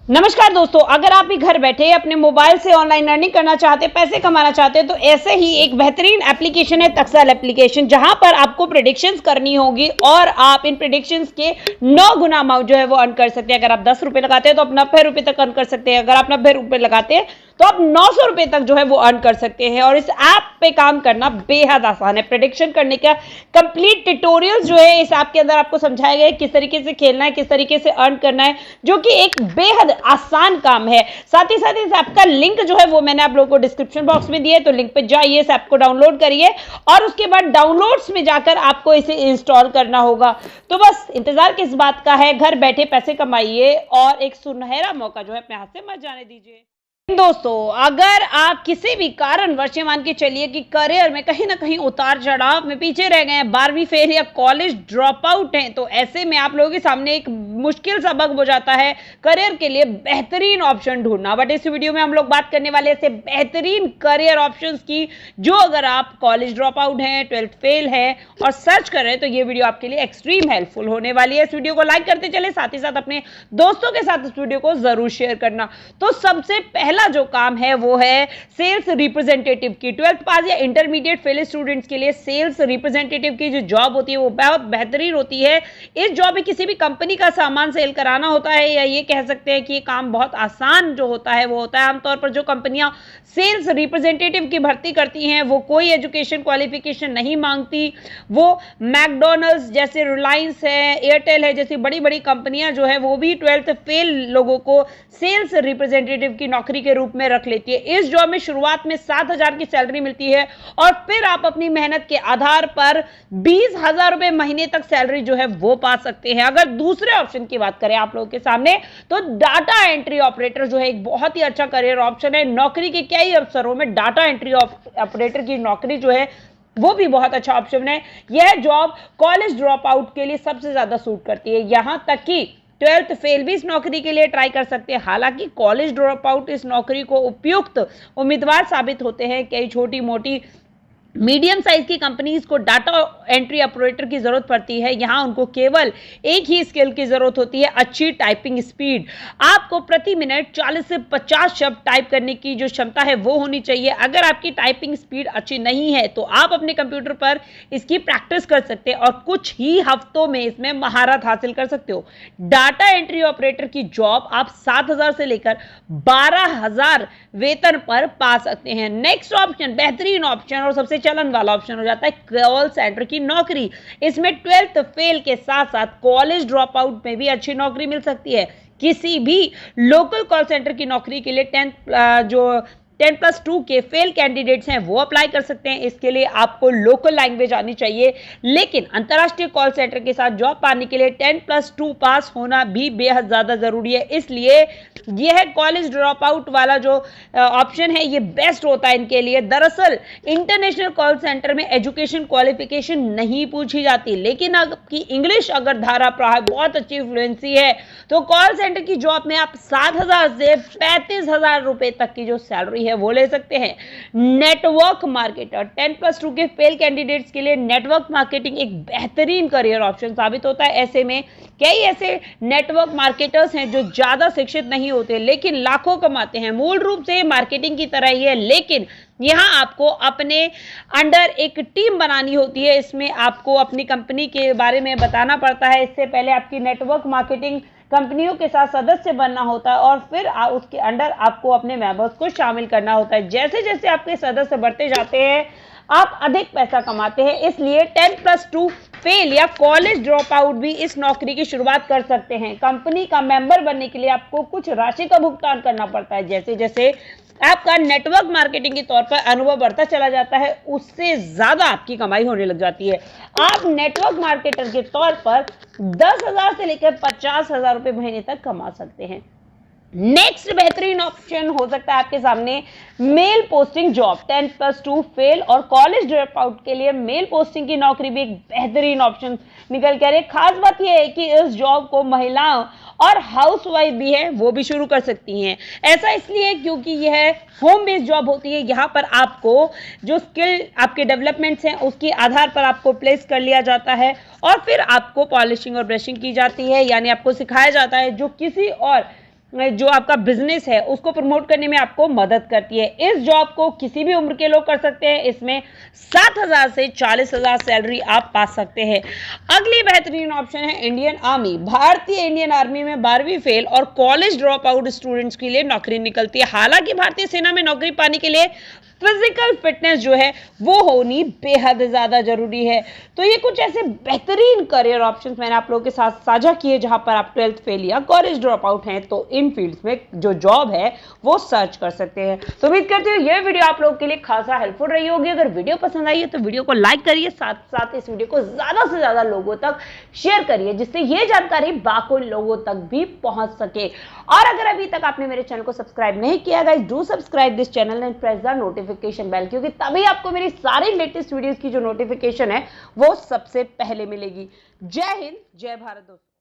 नमस्कार दोस्तों, अगर आप भी घर बैठे अपने मोबाइल से ऑनलाइन अर्निंग करना चाहते हैं, पैसे कमाना चाहते हैं, तो ऐसे ही एक बेहतरीन एप्लीकेशन है टैक्साल एप्लीकेशन, जहां पर आपको प्रेडिक्शंस करनी होगी और आप इन प्रेडिक्शंस के 9 गुना अमाउंट जो है वो अर्न कर सकते हैं। अगर आप 10 रुपए लगाते हैं तो आप 90 रुपए तक अर्न कर सकते हैं। अगर आप 90 रुपए लगाते हैं तो आप 900 रुपए तक जो है वो अर्न कर सकते हैं। और इस ऐप पे काम करना बेहद आसान है। प्रेडिक्शन करने का कंप्लीट ट्यूटोरियल जो है इस ऐप के अंदर आपको समझाया गया है, किस तरीके से खेलना है, किस तरीके से अर्न करना है, जो कि एक बेहद आसान काम है। साथ ही साथ इस ऐप का लिंक जो है वो मैंने आप लोगों को डिस्क्रिप्शन बॉक्स में दिया है, तो लिंक पे जाइए, इस ऐप को डाउनलोड करिए और उसके बाद डाउनलोड्स में जाकर आपको इसे इंस्टॉल करना होगा। तो बस इंतजार किस बात का है, घर बैठे पैसे कमाइए और एक सुनहरा मौका जो है अपने हाथ से मत जाने दीजिए। दोस्तों, अगर आप किसी भी कारणवश मान के चलिए कि करियर में कहीं ना कहीं उतार चढ़ाव में पीछे रह गए हैं, 12वीं फेल या कॉलेज ड्रॉप आउट हैं, तो ऐसे में आप लोगों के सामने एक मुश्किल सबक हो जाता है करियर के लिए बेहतरीन ऑप्शन ढूंढना। बट इस वीडियो में हम लोग बात करने वाले ऐसे बेहतरीन करियर ऑप्शंस की, जो अगर आप कॉलेज ड्रॉप आउट हैं, 12th फेल है और सर्च कर रहे हैं, तो ये वीडियो आपके लिए एक्सट्रीम हेल्पफुल होने वाली है। इस वीडियो को लाइक करते चले, साथ ही साथ अपने दोस्तों के साथ इस वीडियो को जरूर शेयर करना। तो सबसे पहला जो काम है वो है सेल्स रिप्रेजेंटेटिव की। 12th पास या इंटरमीडिएट फेल स्टूडेंट्स के लिए सेल्स रिप्रेजेंटेटिव की जो जॉब होती है वो बहुत बेहतरीन होती है। इस जॉब में किसी भी कंपनी का सामान सेल कराना होता है, या ये कह सकते हैं कि ये काम बहुत आसान जो होता है वो होता है। आमतौर पर जो कंपनियां सेल्स रिप्रेजेंटेटिव की भर्ती करती हैं वो कोई एजुकेशन क्वालिफिकेशन नहीं मांगती। वो मैकडॉनल्ड्स जैसे, रिलायंस है, एयरटेल है जैसी बड़ी बड़ी कंपनियां जो है वो भी 12th फेल लोगों को सेल्स रिप्रेजेंटेटिव की नौकरी के रूप में रख लेती है। इस जॉब में शुरुआत में 7,000 की सैलरी मिलती है और फिर आप अपनी मेहनत के आधार पर 20,000 रुपए महीने तक सैलरी जो है वो पा सकते हैं। अगर दूसरे ऑप्शन की बात करें आप लोगों के सामने, तो डाटा एंट्री ऑपरेटर जो है एक बहुत ही अच्छा करियर ऑप्शन है। नौकरी के कई अवसरों में डाटा एंट्री ऑपरेटर की नौकरी जो है वो भी बहुत अच्छा ऑप्शन है। यह जॉब कॉलेज ड्रॉप आउट के लिए सबसे ज्यादा सूट करती है। यहां तक कि 12th फेल भी इस नौकरी के लिए ट्राई कर सकते हैं। हालांकि कॉलेज ड्रॉप आउट इस नौकरी को उपयुक्त उम्मीदवार साबित होते हैं। कई छोटी मोटी मीडियम साइज की कंपनीज को डाटा एंट्री ऑपरेटर की जरूरत पड़ती है। यहां उनको केवल एक ही स्किल की जरूरत होती है, अच्छी टाइपिंग स्पीड। आपको प्रति मिनट 40 से 50 शब्द टाइप करने की जो क्षमता है वो होनी चाहिए। अगर आपकी टाइपिंग स्पीड अच्छी नहीं है तो आप अपने कंप्यूटर पर इसकी प्रैक्टिस कर सकते हैं और कुछ ही हफ्तों में इसमें महारत हासिल कर सकते हो। डाटा एंट्री ऑपरेटर की जॉब आप 7,000 से लेकर 12,000 वेतन पर पा सकते हैं। नेक्स्ट ऑप्शन, बेहतरीन ऑप्शन और सबसे चलन वाला ऑप्शन हो जाता है कॉल सेंटर की नौकरी। इसमें 12th फेल के साथ साथ कॉलेज ड्रॉप आउट में भी अच्छी नौकरी मिल सकती है। किसी भी लोकल कॉल सेंटर की नौकरी के लिए 10+2 के फेल कैंडिडेट्स हैं वो अप्लाई कर सकते हैं। इसके लिए आपको लोकल लैंग्वेज आनी चाहिए, लेकिन अंतर्राष्ट्रीय कॉल सेंटर के साथ जॉब पाने के लिए 10+2 पास होना भी बेहद ज्यादा जरूरी है। इसलिए यह कॉलेज ड्रॉप आउट वाला जो ऑप्शन है ये बेस्ट होता है इनके लिए। दरअसल इंटरनेशनल कॉल सेंटर में एजुकेशन क्वालिफिकेशन नहीं पूछी जाती, लेकिन आपकी इंग्लिश अगर धारा प्रहा बहुत अच्छी फ्लुएंसी है तो कॉल सेंटर की जॉब में आप 7,000 से 35,000 रुपए तक की जो सैलरी है वो ले सकते हैं। नेटवर्क मार्केटर, 10+2 के फेल कैंडिडेट्स के लिए नेटवर्क मार्केटिंग एक बेहतरीन करियर ऑप्शन साबित होता है। ऐसे में कई ऐसे नेटवर्क मार्केटर्स हैं जो ज्यादा शिक्षित नहीं होते लेकिन लाखों कमाते हैं। मूल रूप से मार्केटिंग की तरह ही है, लेकिन यहां आपको अपने अंडर एक टीम बनानी होती है। इसमें आपको अपनी कंपनी के बारे में बताना पड़ता है। इससे पहले आपकी नेटवर्क मार्केटिंग कंपनियों के साथ सदस्य बनना होता है और फिर उसके अंडर आपको अपने मेंबर्स को शामिल करना होता है। जैसे जैसे आपके सदस्य बढ़ते जाते हैं आप अधिक पैसा कमाते हैं। इसलिए 10+2 फेल या कॉलेज ड्रॉप आउट भी इस नौकरी की शुरुआत कर सकते हैं। कंपनी का मेंबर बनने के लिए आपको कुछ राशि का भुगतान करना पड़ता है। जैसे जैसे आपका नेटवर्क मार्केटिंग के तौर पर अनुभव बढ़ता चला जाता है, उससे ज्यादा आपकी कमाई होने लग जाती है। आप नेटवर्क मार्केटर के तौर पर 10,000 से लेकर 50,000 रुपए महीने तक कमा सकते हैं। नेक्स्ट बेहतरीन ऑप्शन हो सकता है आपके सामने मेल पोस्टिंग जॉब। 10+2 फेल और कॉलेज ड्रॉप आउट के लिए मेल पोस्टिंग की नौकरी भी एक बेहतरीन ऑप्शन निकल के आ रही है। खास बात यह है कि इस जॉब को महिलाओं और हाउसवाइफ भी है वो भी शुरू कर सकती हैं। ऐसा इसलिए क्योंकि यह होम बेस्ड जॉब होती है। यहाँ पर आपको जो स्किल आपके डेवलपमेंट्स हैं उसके आधार पर आपको प्लेस कर लिया जाता है और फिर आपको पॉलिशिंग और ब्रशिंग की जाती है, यानी आपको सिखाया जाता है जो किसी और जो आपका बिजनेस है उसको प्रमोट करने में आपको मदद करती है। इस जॉब को किसी भी उम्र के लोग कर सकते हैं। इसमें 7,000 से 40,000 सैलरी आप पा सकते हैं। अगली बेहतरीन ऑप्शन है इंडियन आर्मी। भारतीय इंडियन आर्मी में 12वीं फेल और कॉलेज ड्रॉप आउट स्टूडेंट्स के लिए नौकरी निकलती है। हालांकि भारतीय सेना में नौकरी पाने के लिए फिजिकल फिटनेस जो है वो होनी बेहद ज्यादा जरूरी है। तो ये कुछ ऐसे बेहतरीन करियर ऑप्शंस मैंने आप लोगों के साथ साझा किए जहां पर आप 12th फेल या कॉलेज ड्रॉप आउट हैं तो इन फील्ड्स में जो जॉब है वो सर्च कर सकते हैं। तो उम्मीद करती हूँ ये वीडियो आप लोगों के लिए खासा हेल्पफुल रही होगी। अगर वीडियो पसंद आई है तो वीडियो को लाइक करिए, साथ साथ इस वीडियो को ज्यादा से ज्यादा लोगों तक शेयर करिए जिससे ये जानकारी बाकी लोगों तक भी पहुंच सके। और अगर अभी तक आपने मेरे चैनल को सब्सक्राइब नहीं किया guys, do subscribe this channel and press the notification bell, क्योंकि तभी आपको मेरी सारी लेटेस्ट वीडियोस की जो नोटिफिकेशन है वो सबसे पहले मिलेगी। जय हिंद, जय भारत दोस्तों।